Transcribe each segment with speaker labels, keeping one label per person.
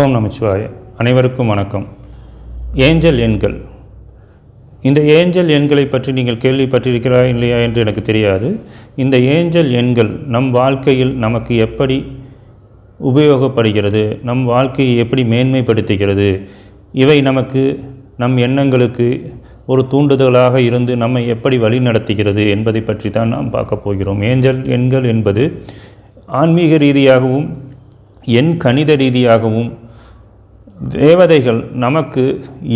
Speaker 1: ஓம் நமச்சிவாய. அனைவருக்கும் வணக்கம். ஏஞ்சல் எண்கள். இந்த ஏஞ்சல் எண்களை பற்றி நீங்கள் கேள்விப்பட்டிருக்கிறா இல்லையா என்று எனக்கு தெரியாது. இந்த ஏஞ்சல் எண்கள் நம் வாழ்க்கையில் நமக்கு எப்படி உபயோகப்படுகிறது, நம் வாழ்க்கையை எப்படி மேன்மைப்படுத்துகிறது, இவை நமக்கு நம் எண்ணங்களுக்கு ஒரு தூண்டுதலாக இருந்து நம்மை எப்படி வழி நடத்துகிறது என்பதை பற்றி தான் நாம் பார்க்க போகிறோம். ஏஞ்சல் எண்கள் என்பது ஆன்மீக ரீதியாகவும் எண் கணித ரீதியாகவும் தேவதைகள் நமக்கு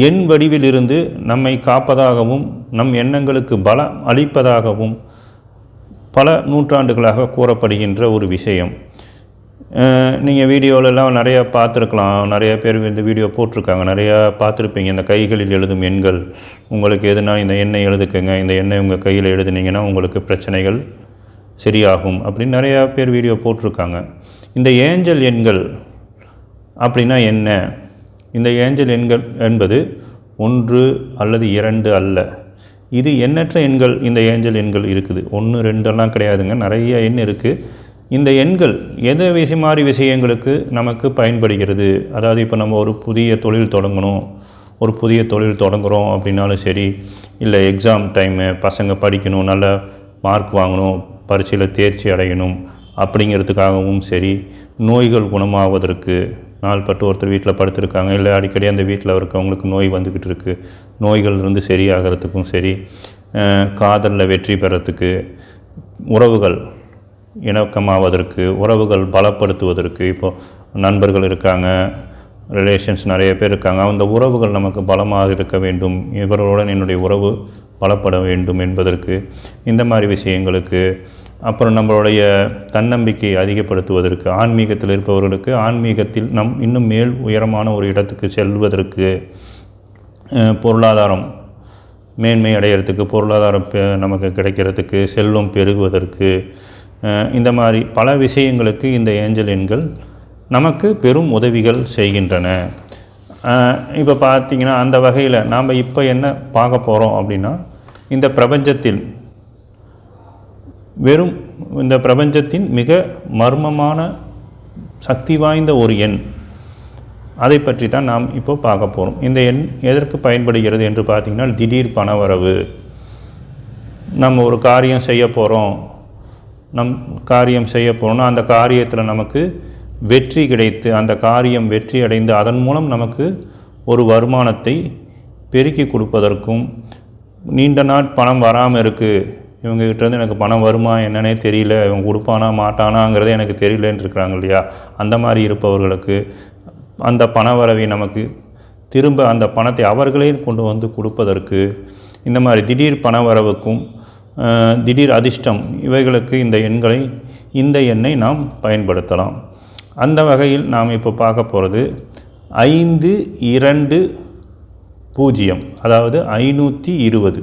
Speaker 1: எண் வடிவிலிருந்து நம்மை காப்பதாகவும் நம் எண்ணங்களுக்கு பலம் அளிப்பதாகவும் பல நூற்றாண்டுகளாக கூறப்படுகின்ற ஒரு விஷயம். நீங்கள் வீடியோலெல்லாம் நிறையா பார்த்துருக்கலாம், நிறைய பேர் இந்த வீடியோ போட்டிருக்காங்க, நிறையா பார்த்துருப்பீங்க. இந்த கைகளில் எழுதும் எண்கள், உங்களுக்கு எதுனா இந்த எண்ணை எழுதுக்குங்க, இந்த எண்ணை உங்கள் கையில் எழுதுனீங்கன்னா உங்களுக்கு பிரச்சனைகள் சரியாகும் அப்படின்னு நிறையா பேர் வீடியோ போட்டிருக்காங்க. இந்த ஏஞ்சல் எண்கள் அப்படின்னா என்ன? இந்த ஏஞ்சல் எண்கள் என்பது 1 அல்லது 2 அல்ல. இது எண்ணற்ற எண்கள். இந்த ஏஞ்சல் எண்கள் இருக்குது. 1 2 கிடையாதுங்க, நிறைய எண் இருக்குது. இந்த எண்கள் மாதிரி விஷயங்களுக்கு நமக்கு பயன்படுகிறது. அதாவது இப்போ நம்ம ஒரு புதிய தொழில் தொடங்குகிறோம் அப்படின்னாலும் சரி, இல்லை எக்ஸாம் டைமு, பசங்க படிக்கணும், நல்ல மார்க் வாங்கணும், பரீட்சையில் தேர்ச்சி அடையணும் அப்படிங்கிறதுக்காகவும் சரி, நோய்கள் குணமாவதற்கு, நாள்பட்டு ஒருத்தர் வீட்டில் படுத்திருக்காங்க, இல்லை அடிக்கடி அந்த வீட்டில் இருக்கவங்களுக்கு நோய் வந்துக்கிட்டு இருக்குது, நோய்கள் இருந்து சரியாகிறதுக்கும் சரி, காதலில் வெற்றி பெறத்துக்கு, உறவுகள் இணக்கமாவதற்கு, உறவுகள் பலப்படுத்துவதற்கு, இப்போது நண்பர்கள் இருக்காங்க, ரிலேஷன்ஸ் நிறைய பேர் இருக்காங்க, அந்த உறவுகள் நமக்கு பலமாக இருக்க வேண்டும், இவர்களுடன் என்னுடைய உறவு பலப்பட வேண்டும் என்பதற்கு, இந்த மாதிரி விஷயங்களுக்கு, அப்புறம் நம்மளுடைய தன்னம்பிக்கையை அதிகப்படுத்துவதற்கு, ஆன்மீகத்தில் இருப்பவர்களுக்கு ஆன்மீகத்தில் இன்னும் மேல் உயரமான ஒரு இடத்துக்கு செல்வதற்கு, பொருளாதாரம் மேன்மை அடைகிறதுக்கு, பொருளாதாரம் நமக்கு கிடைக்கிறதுக்கு, செல்வம் பெருகுவதற்கு, இந்த மாதிரி பல விஷயங்களுக்கு இந்த ஏஞ்சல் எண்கள் நமக்கு பெரும் உதவிகள் செய்கின்றன. இப்போ பார்த்திங்கன்னா அந்த வகையில் நாம் இப்போ என்ன பார்க்க போகிறோம் அப்படின்னா, இந்த பிரபஞ்சத்தின் மிக மர்மமான சக்தி வாய்ந்த ஒரு எண், அதை பற்றி தான் நாம் இப்போ பார்க்க போகிறோம். இந்த எண் எதற்கு பயன்படுகிறது என்று பார்த்திங்கன்னா, திடீர் பணவரவு. நம்ம ஒரு காரியம் செய்ய போகிறோம்னா அந்த காரியத்தில் நமக்கு வெற்றி கிடைத்து, அந்த காரியம் வெற்றி அடைந்து அதன் மூலம் நமக்கு ஒரு வருமானத்தை பெருக்கி கொடுப்பதற்கும், நீண்ட நாள் பணம் வராமல் இருக்குது, இவங்ககிட்டேருந்து எனக்கு பணம் வருமா என்னன்னே தெரியல, இவங்க கொடுப்பானா மாட்டானாங்கிறதே எனக்கு தெரியலன்னு இருக்கிறாங்க இல்லையா, அந்த மாதிரி இருப்பவர்களுக்கு அந்த பணவரவை நமக்கு திரும்ப அந்த பணத்தை அவர்களே கொண்டு வந்து கொடுப்பதற்கு, இந்த மாதிரி திடீர் பணவரவுக்கும் திடீர் அதிர்ஷ்டம், இவைகளுக்கு இந்த எண்ணை நாம் பயன்படுத்தலாம். அந்த வகையில் நாம் இப்போ பார்க்க போகிறது 520, அதாவது 520,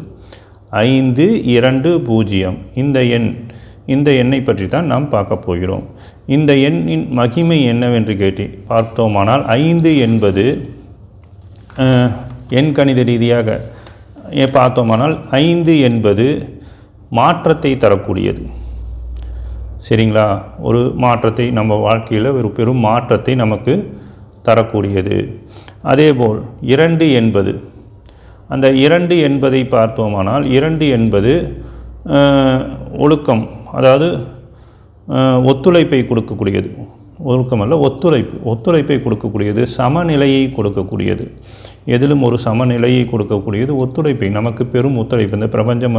Speaker 1: 520 இந்த எண்ணை பற்றி தான் நாம் பார்க்க போகிறோம். இந்த எண்ணின் மகிமை என்னவென்று பார்த்தோமானால், 5 என்பது எண் கணித ரீதியாக பார்த்தோமானால் 5 என்பது மாற்றத்தை தரக்கூடியது. சரிங்களா? ஒரு மாற்றத்தை, நம்ம வாழ்க்கையில் ஒரு பெரும் மாற்றத்தை நமக்கு தரக்கூடியது. அதேபோல் 2 என்பது, அந்த 2 என்பதை பார்த்தோமானால் 2 என்பது ஒழுக்கம், அதாவது ஒத்துழைப்பை கொடுக்கக்கூடியது. ஒழுக்கமல்ல, ஒத்துழைப்பை கொடுக்கக்கூடியது, சமநிலையை கொடுக்கக்கூடியது. எதிலும் ஒரு சமநிலையை கொடுக்கக்கூடியது, ஒத்துழைப்பை, நமக்கு பெரும் ஒத்துழைப்பு. இந்த பிரபஞ்சம்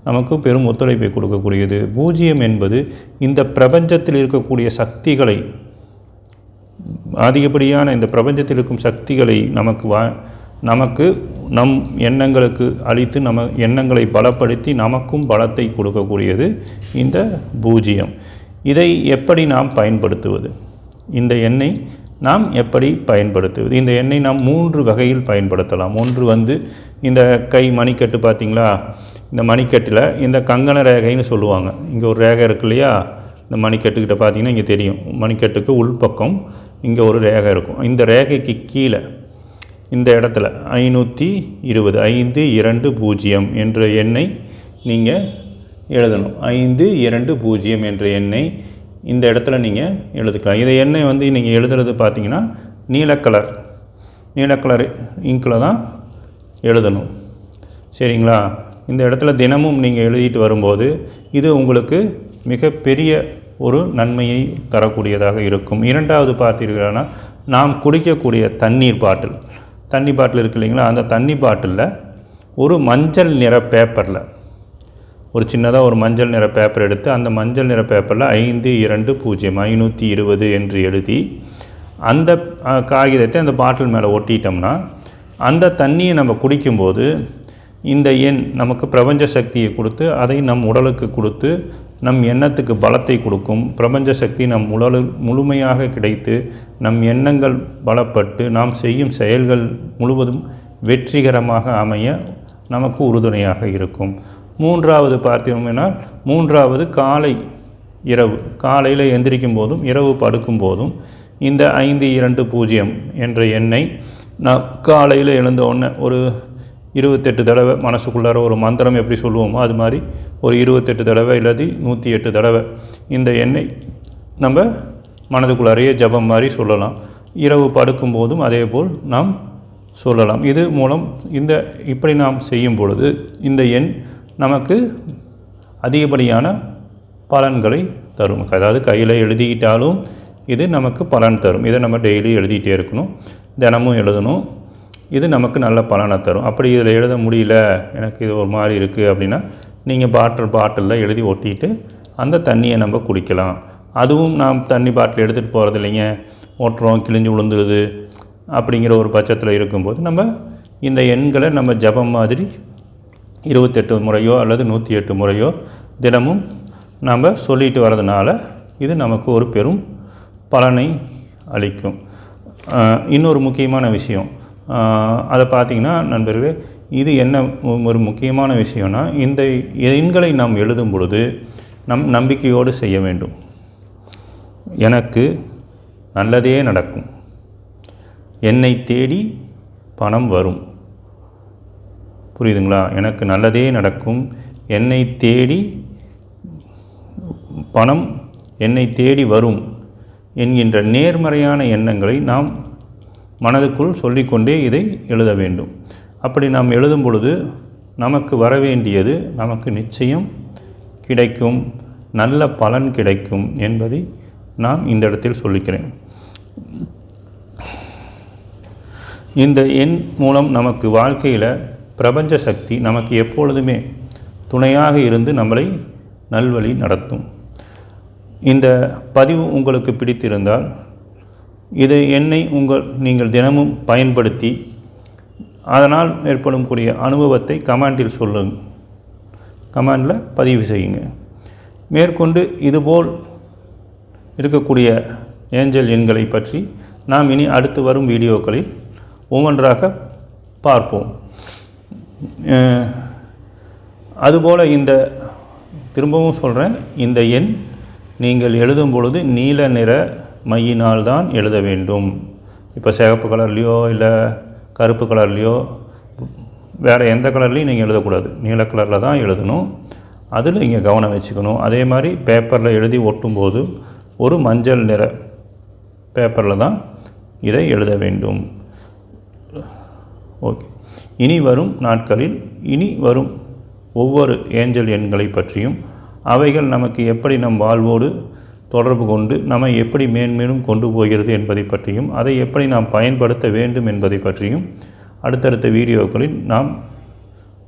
Speaker 1: நமக்கு பெரும் ஒத்துழைப்பை கொடுக்கக்கூடியது. 0 என்பது இந்த பிரபஞ்சத்தில் இருக்கக்கூடிய சக்திகளை, அதிகப்படியான இந்த பிரபஞ்சத்தில் இருக்கும் சக்திகளை நமக்கு நம் எண்ணங்களுக்கு அளித்து, நம்ம எண்ணங்களை பலப்படுத்தி நமக்கும் பலத்தை கொடுக்கக்கூடியது இந்த 0. இதை எப்படி நாம் பயன்படுத்துவது? இந்த எண்ணை நாம் எப்படி பயன்படுத்துவது? இந்த எண்ணை நாம் 3 வகையில் பயன்படுத்தலாம். ஒன்று இந்த கை மணிக்கட்டு பார்த்திங்களா, இந்த மணிக்கட்டில் இந்த கங்கண ரேகைன்னு சொல்லுவாங்க. இங்கே ஒரு ரேகை இருக்கு இல்லையா, இந்த மணிக்கட்டுக்கிட்ட பார்த்திங்கன்னா இங்கே தெரியும், மணிக்கட்டுக்கு உள்பக்கம் இங்கே ஒரு ரேகை இருக்கும். இந்த ரேகைக்கு கீழே இந்த இடத்துல 520 என்ற எண்ணை நீங்கள் எழுதணும். 520 என்ற எண்ணை இந்த இடத்துல நீங்கள் எழுதிக்கலாம். இதை எண்ணை நீங்கள் எழுதுறது பார்த்தீங்கன்னா நீலக்கலர் இங்கில் தான் எழுதணும். சரிங்களா? இந்த இடத்துல தினமும் நீங்கள் எழுதிட்டு வரும்போது இது உங்களுக்கு மிகப்பெரிய ஒரு நன்மையை தரக்கூடியதாக இருக்கும். இரண்டாவது பார்த்தீர்கள்னா, நாம் குடிக்கக்கூடிய தண்ணீர் பாட்டில் இருக்கு இல்லைங்களா? அந்த தண்ணி பாட்டிலில் ஒரு மஞ்சள் நிற பேப்பரில் ஒரு சின்னதாக ஒரு மஞ்சள் நிற பேப்பர் எடுத்து அந்த மஞ்சள் நிற பேப்பரில் 520 என்று எழுதி அந்த காகிதத்தை அந்த பாட்டில் மேலே ஒட்டிட்டோம்னா அந்த தண்ணியை நம்ம குடிக்கும்போது இந்த எண் நமக்கு பிரபஞ்ச சக்தியை கொடுத்து அதை நம் உடலுக்கு கொடுத்து நம் எண்ணத்துக்கு பலத்தை கொடுக்கும். பிரபஞ்ச சக்தி நம் முழுமையாக கிடைத்து நம் எண்ணங்கள் பலப்பட்டு நாம் செய்யும் செயல்கள் முழுவதும் வெற்றிகரமாக அமைய நமக்கு உறுதுணையாக இருக்கும். மூன்றாவது பார்த்தோம்னா, காலையில் எந்திரிக்கும் போதும் இரவு படுக்கும் போதும் இந்த 520 என்ற எண்ணை நான் காலையில் எழுந்த உடனே ஒரு 28 தடவை மனசுக்குள்ளார ஒரு மந்திரம் எப்படி சொல்லுவோமோ அது மாதிரி ஒரு 28 தடவை இல்லாதி 108 தடவை இந்த எண்ணை நம்ம மனதுக்குள்ளாரையே ஜபம் மாதிரி சொல்லலாம். இரவு படுக்கும் போதும் அதே போல் நாம் சொல்லலாம். இது மூலம் இப்படி நாம் செய்யும் பொழுது இந்த எண் நமக்கு அதிகப்படியான பலன்களை தரும். அதாவது கையில் எழுதிக்கிட்டாலும் இது நமக்கு பலன் தரும். இதை நம்ம டெய்லி எழுதிகிட்டே இருக்கணும், தினமும் எழுதணும். இது நமக்கு நல்ல பலனை தரும். அப்படி இதில் எழுத முடியல, எனக்கு இது ஒரு மாதிரி இருக்குது அப்படின்னா நீங்கள் பாட்டிலில் எழுதி ஒட்டிட்டு அந்த தண்ணியை நம்ம குடிக்கலாம். அதுவும் நாம் தண்ணி பாட்டில் எடுத்துகிட்டு போகிறது இல்லைங்க, ஓட்டுறோம் கிழிஞ்சு விழுந்துடுது அப்படிங்கிற ஒரு பட்சத்தில் இருக்கும்போது நம்ம இந்த எண்களை நம்ம ஜபம் மாதிரி 28 முறையோ அல்லது 108 முறையோ தினமும் நம்ம சொல்லிட்டு வரதுனால இது நமக்கு ஒரு பெரும் பலனை அளிக்கும். இன்னொரு முக்கியமான விஷயம் அதை பார்த்திங்கன்னா நண்பர்களே, இது என்ன ஒரு முக்கியமான விஷயம்னா, இந்த எண்களை நாம் எழுதும் பொழுது நம்பிக்கையோடு செய்ய வேண்டும். எனக்கு நல்லதே நடக்கும், என்னை தேடி பணம் வரும். புரியுதுங்களா? எனக்கு நல்லதே நடக்கும், என்னை தேடி வரும் என்கின்ற நேர்மறையான எண்ணங்களை நாம் மனதுக்குள் சொல்லிக்கொண்டே இதை எழுத வேண்டும். அப்படி நாம் எழுதும் பொழுது நமக்கு வரவேண்டியது நமக்கு நிச்சயம் கிடைக்கும், நல்ல பலன் கிடைக்கும் என்பதை நான் இந்த இடத்தில் சொல்லிக்கிறேன். இந்த எண் மூலம் நமக்கு வாழ்க்கையில் பிரபஞ்ச சக்தி நமக்கு எப்பொழுதுமே துணையாக இருந்து நம்மளை நல்வழி நடத்தும். இந்த பதிவு உங்களுக்கு பிடித்திருந்தால் இது எண்ணை நீங்கள் தினமும் பயன்படுத்தி அதனால் ஏற்படும் கூடிய அனுபவத்தை கமெண்டில் பதிவு செய்யுங்க. மேற்கொண்டு இதுபோல் இருக்கக்கூடிய ஏஞ்சல் எண்களை பற்றி நாம் இனி அடுத்து வரும் வீடியோக்களில் ஒவ்வொன்றாக பார்ப்போம். அதுபோல் திரும்பவும் சொல்கிறேன், இந்த எண் நீங்கள் எழுதும் பொழுது நீல நிற மையினால் தான் எழுத வேண்டும். இப்போ சிவப்பு கலர்லேயோ இல்லை கருப்பு கலர்லேயோ வேறு எந்த கலர்லேயும் நீங்கள் எழுதக்கூடாது, நீல கலரில் தான் எழுதணும். அதில் நீங்கள் கவனம் வச்சுக்கணும். அதே மாதிரி பேப்பரில் எழுதி ஒட்டும்போது ஒரு மஞ்சள் நிற பேப்பரில் தான் இதை எழுத வேண்டும். ஓகே, இனி வரும் நாட்களில் வரும் ஒவ்வொரு ஏஞ்சல் எண்களை பற்றியும் அவைகள் நமக்கு எப்படி நம் வாழ்வோடு தொடர்பு கொண்டு நம்மை எப்படி மேன்மேலும் கொண்டு போகிறது என்பதை பற்றியும் அதை எப்படி நாம் பயன்படுத்த வேண்டும் என்பதை பற்றியும் அடுத்தடுத்த வீடியோக்களில் நாம்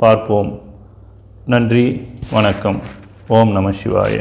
Speaker 1: பார்ப்போம். நன்றி, வணக்கம். ஓம் நம சிவாய.